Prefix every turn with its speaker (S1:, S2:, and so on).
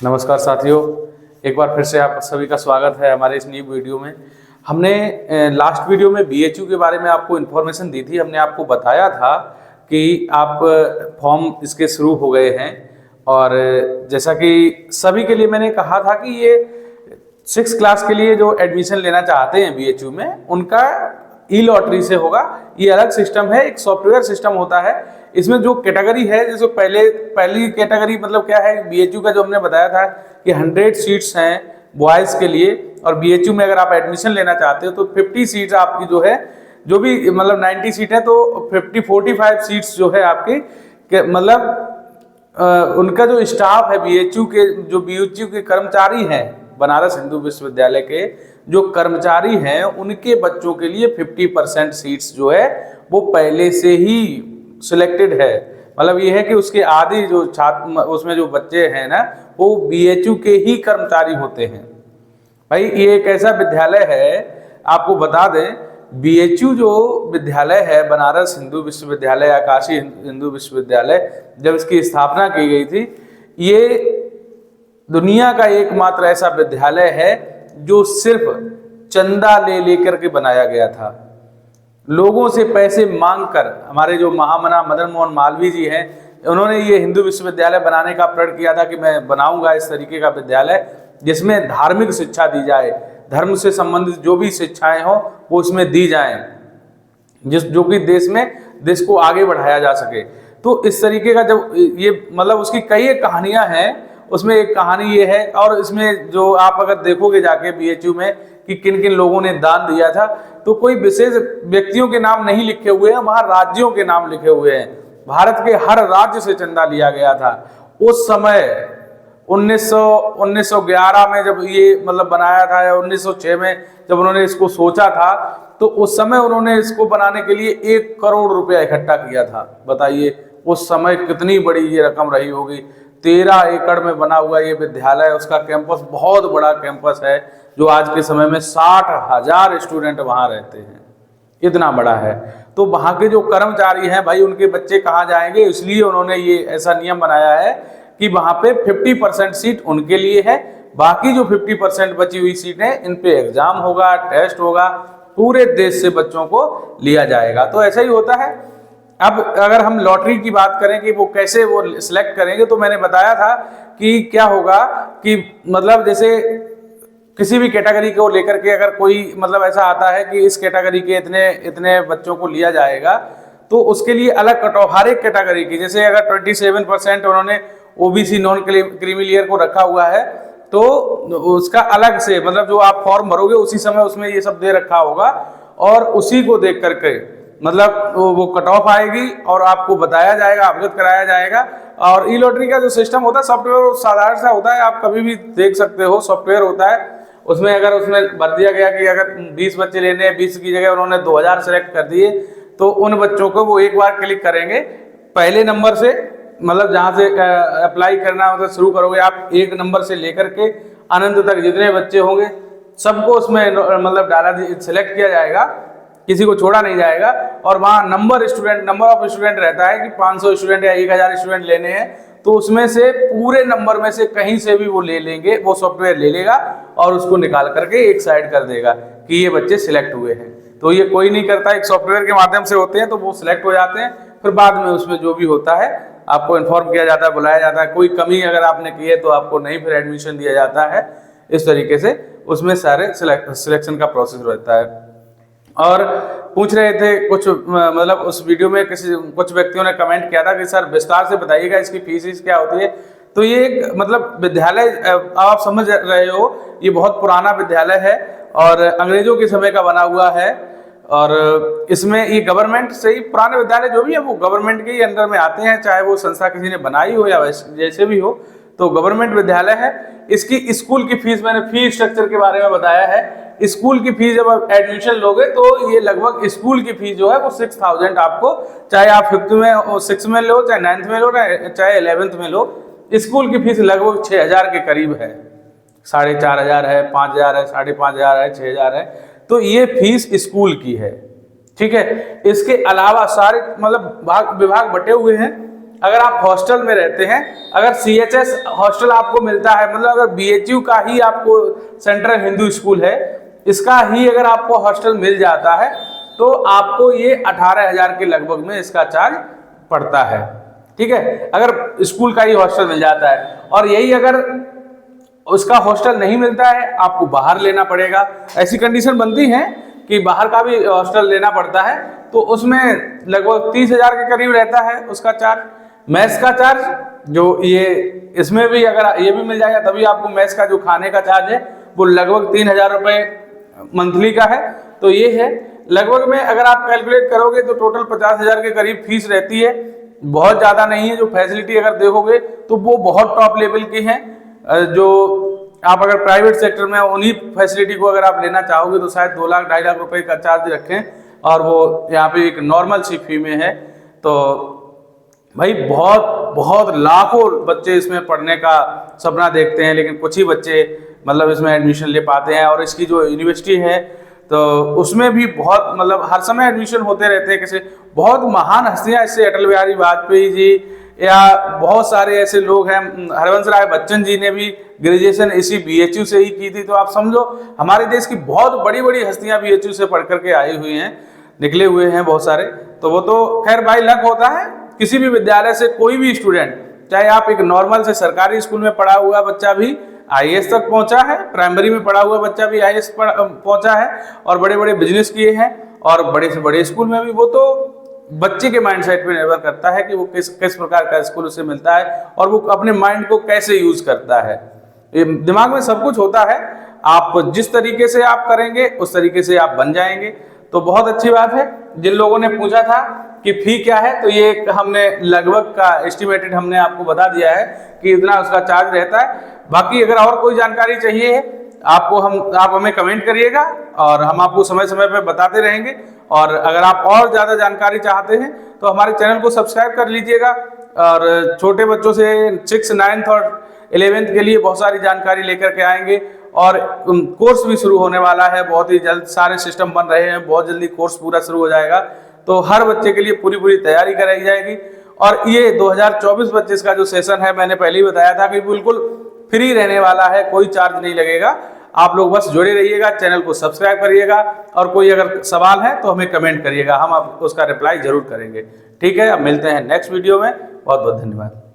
S1: नमस्कार साथियों, एक बार फिर से आप सभी का स्वागत है हमारे इस न्यू वीडियो में। हमने लास्ट वीडियो में बीएचयू के बारे में आपको इन्फॉर्मेशन दी थी। हमने आपको बताया था कि आप फॉर्म इसके शुरू हो गए हैं और जैसा कि सभी के लिए मैंने कहा था कि ये 6 क्लास के लिए जो एडमिशन लेना चाहते हैं बीएचयू में उनका ई लॉटरी से होगा। ये अलग सिस्टम है, एक सॉफ्टवेयर सिस्टम होता है। इसमें जो कैटेगरी है, जैसे पहली कैटेगरी मतलब क्या है, बीएचयू का जो हमने बताया था कि 100 सीट्स हैं बॉयज़ के लिए, और बीएचयू में अगर आप एडमिशन लेना चाहते हो तो 50 सीट्स आपकी जो है, जो भी मतलब 90 सीट है तो 45 सीट्स जो है आपकी मतलब उनका जो स्टाफ है बीएचयू के कर्मचारी हैं, बनारस हिंदू विश्वविद्यालय के जो कर्मचारी हैं उनके बच्चों के लिए 50% सीट्स जो है वो पहले से ही सिलेक्टेड है। मतलब ये है कि उसके आधे जो छात्र उसमें जो बच्चे हैं ना वो बीएचयू के ही कर्मचारी होते हैं। भाई ये एक ऐसा विद्यालय है, आपको बता दें, बीएचयू जो विद्यालय है बनारस हिंदू विश्वविद्यालय, आकाशी हिंदू विश्वविद्यालय, जब इसकी स्थापना की गई थी, ये दुनिया का एकमात्र ऐसा विद्यालय है जो सिर्फ चंदा ले लेकर के बनाया गया था। लोगों से पैसे मांगकर हमारे जो महामना मदन मोहन मालवीय जी हैं, उन्होंने ये हिंदू विश्वविद्यालय बनाने का प्रण किया था कि मैं बनाऊंगा इस तरीके का विद्यालय जिसमें धार्मिक शिक्षा दी जाए, धर्म से संबंधित जो भी शिक्षाएं हो वो उसमें दी जाएं, जो कि देश को आगे बढ़ाया जा सके। तो इस तरीके का जब ये मतलब उसकी कई कहानियां हैं, उसमें एक कहानी ये है, और इसमें जो आप अगर देखोगे जाके बीएचयू में कि किन किन लोगों ने दान दिया था, तो कोई विशेष व्यक्तियों के नाम नहीं लिखे हुए हैं, वहां राज्यों के नाम लिखे हुए हैं। भारत के हर राज्य से चंदा लिया गया था। उस समय 1911 में जब ये मतलब बनाया था, या 1906 में जब उन्होंने इसको सोचा था, तो उस समय उन्होंने इसको बनाने के लिए 1 करोड़ रुपया इकट्ठा किया था। बताइए उस समय कितनी बड़ी ये रकम रही होगी। 13 एकड़ में बना हुआ ये विद्यालय, उसका कैंपस बहुत बड़ा कैंपस है, जो आज के समय में 60,000 स्टूडेंट वहाँ रहते हैं, इतना बड़ा है। तो वहाँ के जो कर्मचारी हैं भाई, उनके बच्चे कहाँ जाएंगे, इसलिए उन्होंने ये ऐसा नियम बनाया है कि वहाँ पे 50% सीट उनके लिए है, बाकी जो 50% बची हुई सीट है इन पे एग्जाम होगा, टेस्ट होगा, पूरे देश से बच्चों को लिया जाएगा। तो ऐसा ही होता है। अब अगर हम लॉटरी की बात करें कि वो कैसे वो सिलेक्ट करेंगे, तो मैंने बताया था कि क्या होगा कि मतलब जैसे किसी भी कैटेगरी को लेकर के अगर कोई मतलब ऐसा आता है कि इस कैटेगरी के इतने इतने बच्चों को लिया जाएगा, तो उसके लिए अलग कट ऑफ हर एक कैटेगरी की, जैसे अगर 27% उन्होंने ओबीसी नॉन क्रीमी लेयर को रखा हुआ है, तो उसका अलग से मतलब जो आप फॉर्म भरोगे उसी समय उसमें ये सब दे रखा होगा, और उसी को देख करके मतलब वो कट ऑफ आएगी और आपको बताया जाएगा, अवगत कराया जाएगा। और ई लॉटरी का जो सिस्टम होता है सॉफ्टवेयर साधारण सा होता है, आप कभी भी देख सकते हो, सॉफ्टवेयर होता है। उसमें अगर उसमें भर दिया गया कि अगर 20 बच्चे लेने हैं, 20 की जगह उन्होंने 2000 सेलेक्ट कर दिए, तो उन बच्चों को वो एक बार क्लिक करेंगे पहले नंबर से, मतलब जहाँ से अप्लाई करना मतलब शुरू करोगे आप, 1 नंबर से लेकर के अनंत तक जितने बच्चे होंगे सबको उसमें मतलब डाला सिलेक्ट किया जाएगा, किसी को छोड़ा नहीं जाएगा। और वहाँ नंबर ऑफ स्टूडेंट रहता है कि 500 स्टूडेंट या 1000 स्टूडेंट लेने हैं, तो उसमें से पूरे नंबर में से कहीं से भी वो ले लेंगे, वो सॉफ्टवेयर ले लेगा और उसको निकाल करके एक साइड कर देगा कि ये बच्चे सिलेक्ट हुए हैं। तो ये कोई नहीं करता, एक सॉफ्टवेयर के माध्यम से होते हैं, तो वो सिलेक्ट हो जाते हैं। फिर बाद में उसमें जो भी होता है आपको इन्फॉर्म किया जाता है, बुलाया जाता है। कोई कमी अगर आपने की है तो आपको नहीं फिर एडमिशन दिया जाता है। इस तरीके से उसमें सारे सिलेक्शन का प्रोसेस रहता है। और पूछ रहे थे कुछ मतलब उस वीडियो में कुछ व्यक्तियों ने कमेंट किया था कि सर विस्तार से बताइएगा इसकी फीस क्या होती है। तो ये एक मतलब विद्यालय आप समझ रहे हो, ये बहुत पुराना विद्यालय है और अंग्रेजों के समय का बना हुआ है, और इसमें ये गवर्नमेंट से ही, पुराने विद्यालय जो भी है वो गवर्नमेंट के ही अंडर में आते हैं, चाहे वो संस्था किसी ने बनाई हो या जैसे भी हो, तो गवर्नमेंट विद्यालय है। इसकी स्कूल की फीस, मैंने फीस स्ट्रक्चर के बारे में बताया है। स्कूल की फीस जब आप एडमिशन लोगे तो ये लगभग स्कूल की फीस जो है वो 6000 आपको, चाहे आप 5th में 6 में लो, चाहे 9th में लो, चाहे 11th में लो, स्कूल की फीस लगभग 6000 के करीब है। 4500 है, 5000 है, 5500 है, 6000 है। तो ये फीस स्कूल की है, ठीक है। इसके अलावा सारे मतलब विभाग बटे हुए हैं अगर आप हॉस्टल में रहते हैं, अगर CHS हॉस्टल आपको मिलता है, मतलब अगर BHU का ही आपको सेंट्रल हिंदू स्कूल है, इसका ही अगर आपको हॉस्टल मिल जाता है तो आपको ये 18,000 के लगभग में इसका चार्ज पड़ता है। ठीक है, अगर स्कूल का ही हॉस्टल मिल जाता है। और यही अगर उसका हॉस्टल नहीं मिलता है, आपको बाहर लेना पड़ेगा। ऐसी कंडीशन बनती है कि बाहर का भी हॉस्टल लेना पड़ता है, तो उसमें लगभग 30,000 के करीब रहता है उसका चार्ज। मैथ्स का चार्ज जो ये इसमें भी अगर ये भी मिल जाएगा तभी आपको मैथ्स का जो खाने का चार्ज है वो लगभग 3,000 रुपये मंथली का है। तो ये है लगभग में अगर आप कैलकुलेट करोगे तो टोटल 50,000 के करीब फीस रहती है। बहुत ज़्यादा नहीं है। जो फैसिलिटी अगर देखोगे तो वो बहुत टॉप लेवल की है। जो आप अगर प्राइवेट सेक्टर में उन्हीं फैसिलिटी को अगर आप लेना चाहोगे तो शायद 2 लाख 2.5 लाख रुपए का चार्ज रखें, और वो यहाँ पे एक नॉर्मल सी फी में है। तो भाई बहुत लाखों बच्चे इसमें पढ़ने का सपना देखते हैं, लेकिन कुछ ही बच्चे मतलब इसमें एडमिशन ले पाते हैं। और इसकी जो यूनिवर्सिटी है तो उसमें भी बहुत मतलब हर समय एडमिशन होते रहते हैं। कैसे बहुत महान हस्तियां इससे अटल बिहारी वाजपेयी जी या बहुत सारे ऐसे लोग हैं, हरिवंश राय बच्चन जी ने भी ग्रेजुएशन इसी BHU से ही की थी। तो आप समझो हमारे देश की बहुत बड़ी बड़ी हस्तियां BHU से पढ़ करके आई हुई हैं, निकले हुए हैं बहुत सारे। तो वो तो खैर भाई लक होता है। किसी भी विद्यालय से कोई भी स्टूडेंट, चाहे आप एक नॉर्मल से सरकारी स्कूल में पढ़ा हुआ बच्चा भी IAS तक पहुंचा है, प्राइमरी में पढ़ा हुआ बच्चा भी IAS पहुंचा है, और बड़े बड़े बिजनेस किए हैं, और बड़े से बड़े स्कूल में भी। वो तो बच्चे के माइंडसेट पे निर्भर करता है कि वो किस प्रकार का स्कूल उसे मिलता है और वो अपने माइंड को कैसे यूज करता है। ये दिमाग में सब कुछ होता है। आप जिस तरीके से आप करेंगे उस तरीके से आप बन जाएंगे। तो बहुत अच्छी बात है। जिन लोगों ने पूछा था कि फी क्या है, तो ये हमने लगभग का एस्टिमेटेड हमने आपको बता दिया है कि इतना उसका चार्ज रहता है। बाकी अगर और कोई जानकारी चाहिए आपको आप हमें कमेंट करिएगा और हम आपको समय समय पर बताते रहेंगे। और अगर आप और ज़्यादा जानकारी चाहते हैं तो हमारे चैनल को सब्सक्राइब कर लीजिएगा। और छोटे बच्चों से 6th 9th और 11th के लिए बहुत सारी जानकारी लेकर के आएंगे। और कोर्स भी शुरू होने वाला है बहुत ही जल्द। सारे सिस्टम बन रहे हैं, बहुत जल्दी कोर्स पूरा शुरू हो जाएगा। तो हर बच्चे के लिए पूरी तैयारी कराई जाएगी। और ये 2024-25 का जो सेशन है, मैंने पहले ही बताया था कि बिल्कुल फ्री रहने वाला है, कोई चार्ज नहीं लगेगा। आप लोग बस जुड़े रहिएगा, चैनल को सब्सक्राइब करिएगा, और कोई अगर सवाल है तो हमें कमेंट करिएगा, हम आप उसका रिप्लाई जरूर करेंगे। ठीक है, अब मिलते हैं नेक्स्ट वीडियो में। बहुत बहुत धन्यवाद।